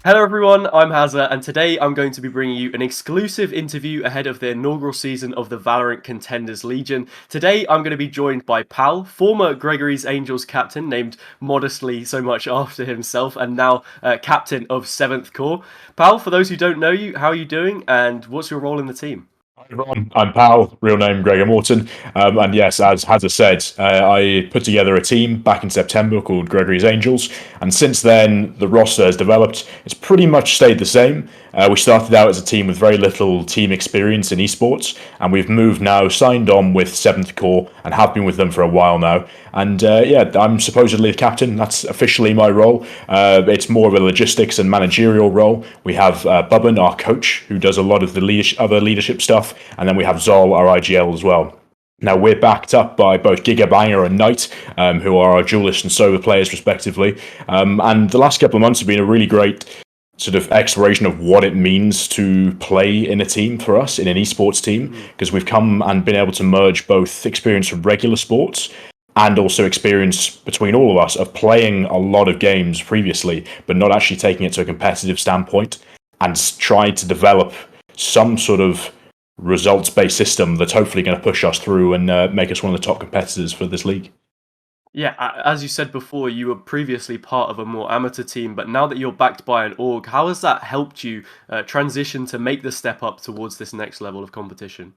Hello everyone, I'm Hazza, and today I'm going to be bringing you an exclusive interview ahead of the inaugural season of the Valorant Contenders Legion. Today I'm going to be joined by Pal, former Gregory's Angels captain, named modestly so much after himself, and now captain of 7th Corps. Pal, for those who don't know you, how are you doing, and what's your role in the team? Hi everyone, I'm Pal, real name Gregor Morton, and yes, as Hazza said, I put together a team back in September called Gregory's Angels, and since then the roster has developed. It's pretty much stayed the same. We started out as a team with very little team experience in esports, and we've moved now, signed on with 7th Corps, and have been with them for a while now. And yeah, I'm supposedly the captain. That's officially my role. It's more of a logistics and managerial role. We have Bubban, our coach, who does a lot of the other leadership stuff, and then we have Zol, our IGL, as well. Now, we're backed up by both Gigabanger and Knight, who are our duelist and Sober players, respectively. And the last couple of months have been a really great sort of exploration of what it means to play in a team for us, in an esports team, because we've come and been able to merge both experience from regular sports and also experience between all of us of playing a lot of games previously, but not actually taking it to a competitive standpoint, and tried to develop some sort of results-based system that's hopefully going to push us through and make us one of the top competitors for this league. Yeah, as you said before, you were previously part of a more amateur team, but now that you're backed by an org, how has that helped you transition to make the step up towards this next level of competition?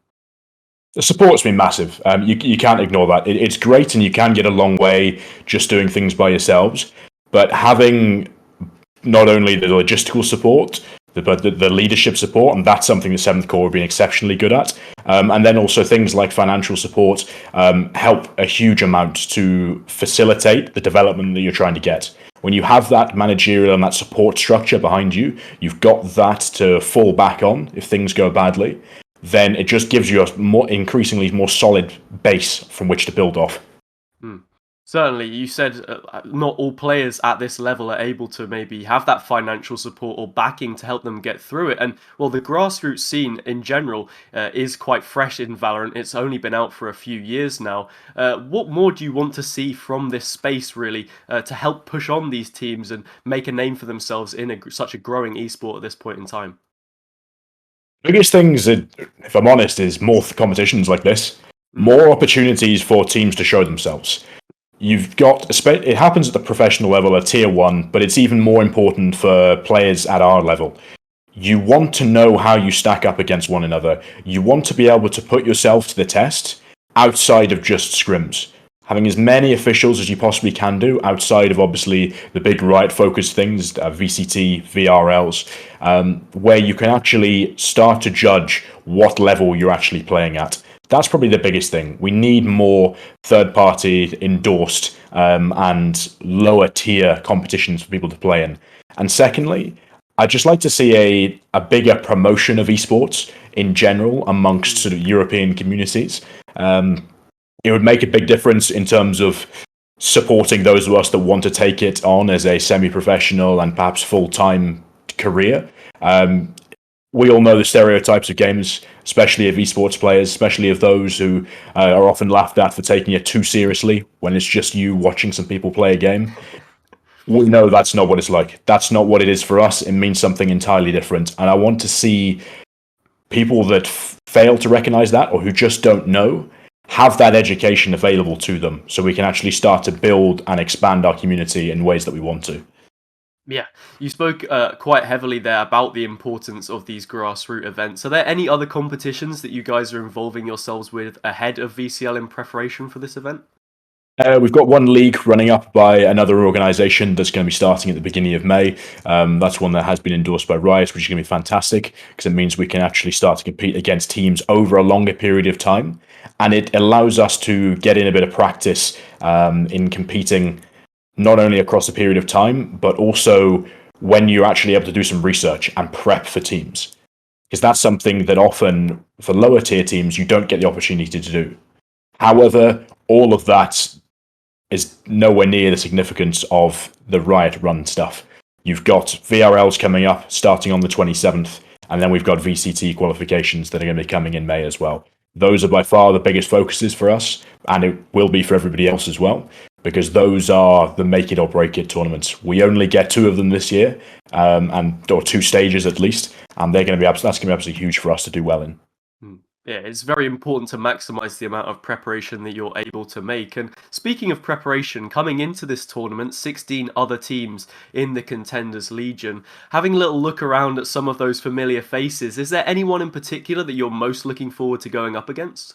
The support's been massive. You can't ignore that. It's great, and you can get a long way just doing things by yourselves. But having not only the logistical support, but the leadership support, and that's something the 7th Corps have been exceptionally good at. And then also things like financial support help a huge amount to facilitate the development that you're trying to get. When you have that managerial and that support structure behind you, you've got that to fall back on if things go badly. Then it just gives you a increasingly more solid base from which to build off. Hmm. Certainly, you said not all players at this level are able to maybe have that financial support or backing to help them get through it. And well, the grassroots scene in general is quite fresh in Valorant. It's only been out for a few years now. What more do you want to see from this space, really, to help push on these teams and make a name for themselves in such a growing esport at this point in time? Biggest things, if I'm honest, is more competitions like this, Mm. more opportunities for teams to show themselves. You've got it happens at the professional level at tier one, but it's even more important for players at our level. You want to know how you stack up against one another. You want to be able to put yourself to the test outside of just scrims. Having as many officials as you possibly can do outside of obviously the big riot focused things, VCT, VRLs, where you can actually start to judge what level you're actually playing at. That's probably the biggest thing. We need more third party endorsed and lower tier competitions for people to play in. And secondly, I'd just like to see a bigger promotion of esports in general amongst sort of European communities. It would make a big difference in terms of supporting those of us that want to take it on as a semi-professional and perhaps full-time career. We all know the stereotypes of gamers, especially of esports players, especially of those who are often laughed at for taking it too seriously when it's just you watching some people play a game. We know that's not what it's like. That's not what it is for us. It means something entirely different. And I want to see people that fail to recognize that or who just don't know have that education available to them so we can actually start to build and expand our community in ways that we want to. Yeah, you spoke quite heavily there about the importance of these grassroots events. Are there any other competitions that you guys are involving yourselves with ahead of VCL in preparation for this event? We've got one league running up by another organisation that's going to be starting at the beginning of May. That's one that has been endorsed by Riot, which is going to be fantastic because it means we can actually start to compete against teams over a longer period of time. And it allows us to get in a bit of practice in competing not only across a period of time, but also when you're actually able to do some research and prep for teams. Because that's something that often, for lower tier teams, you don't get the opportunity to do. However, all of that is nowhere near the significance of the Riot Run stuff. You've got VRLs coming up starting on the 27th, and then we've got VCT qualifications that are going to be coming in May as well. Those are by far the biggest focuses for us, and it will be for everybody else as well. because those are the make it or break it tournaments. We only get 2 of them this year, or 2 stages at least, and that's going to be absolutely huge for us to do well in. Yeah, it's very important to maximize the amount of preparation that you're able to make. And speaking of preparation, coming into this tournament, 16 other teams in the Contenders Legion. Having a little look around at some of those familiar faces, is there anyone in particular that you're most looking forward to going up against?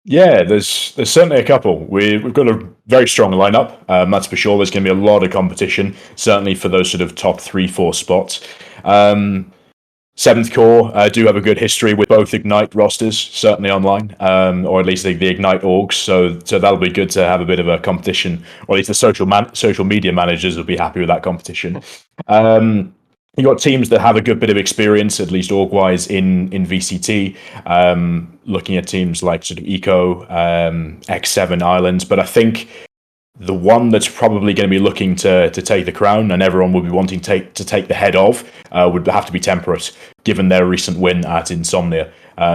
Yeah, there's certainly a couple. We've got a very strong lineup, that's for sure. There's going to be a lot of competition, certainly for those sort of top 3-4 spots. Seventh Core do have a good history with both Ignite rosters, certainly online, or at least the Ignite orgs. So that'll be good to have a bit of a competition, or at least the social media managers will be happy with that competition. You got teams that have a good bit of experience, at least org-wise, in VCT. Looking at teams like sort of Eco, X7 Islands, but I think the one that's probably going to be looking to take the crown, and everyone will be wanting to take the head of, would have to be Temperate, given their recent win at Insomnia.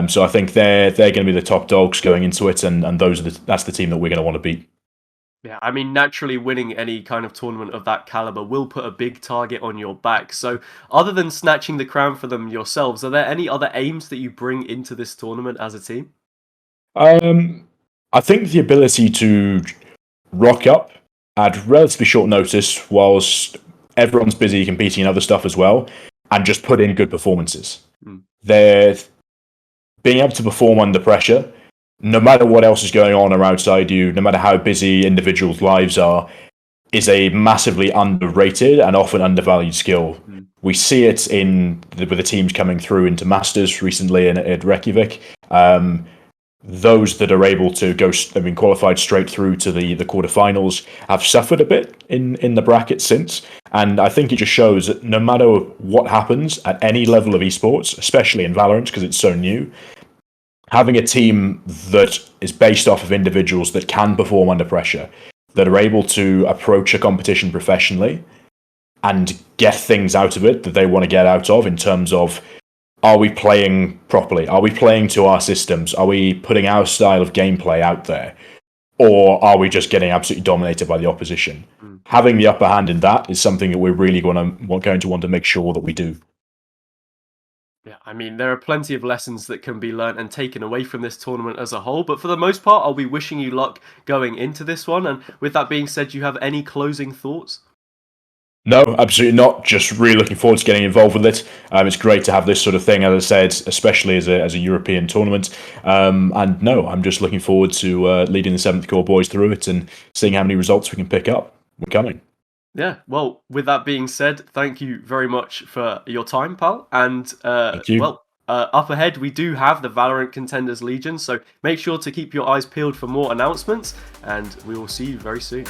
So I think they're going to be the top dogs going into it, and that's the team that we're going to want to beat. Yeah, I mean, naturally winning any kind of tournament of that caliber will put a big target on your back. So other than snatching the crown for them yourselves, are there any other aims that you bring into this tournament as a team? I think the ability to rock up at relatively short notice whilst everyone's busy competing in other stuff as well, and just put in good performances. They're being able to perform under pressure, no matter what else is going on or outside you, no matter how busy individuals' lives are, is a massively underrated and often undervalued skill. We see it with the teams coming through into Masters recently at Reykjavik. Those that are able to qualified straight through to the quarterfinals have suffered a bit in the bracket since. And I think it just shows that no matter what happens at any level of esports, especially in Valorant because it's so new, having a team that is based off of individuals that can perform under pressure, that are able to approach a competition professionally and get things out of it that they want to get out of in terms of, are we playing properly? Are we playing to our systems? Are we putting our style of gameplay out there? Or are we just getting absolutely dominated by the opposition? Having the upper hand in that is something that we're really going to want to make sure that we do. Yeah, I mean, there are plenty of lessons that can be learnt and taken away from this tournament as a whole, but for the most part, I'll be wishing you luck going into this one. And with that being said, do you have any closing thoughts? No, absolutely not. Just really looking forward to getting involved with it. It's great to have this sort of thing, as I said, especially as a European tournament. And no, I'm just looking forward to leading the 7th Core boys through it and seeing how many results we can pick up. We're coming. Yeah, well, with that being said, thank you very much for your time, pal. And, Thank you. up ahead, we do have the Valorant Contenders Legion, so make sure to keep your eyes peeled for more announcements, and we will see you very soon.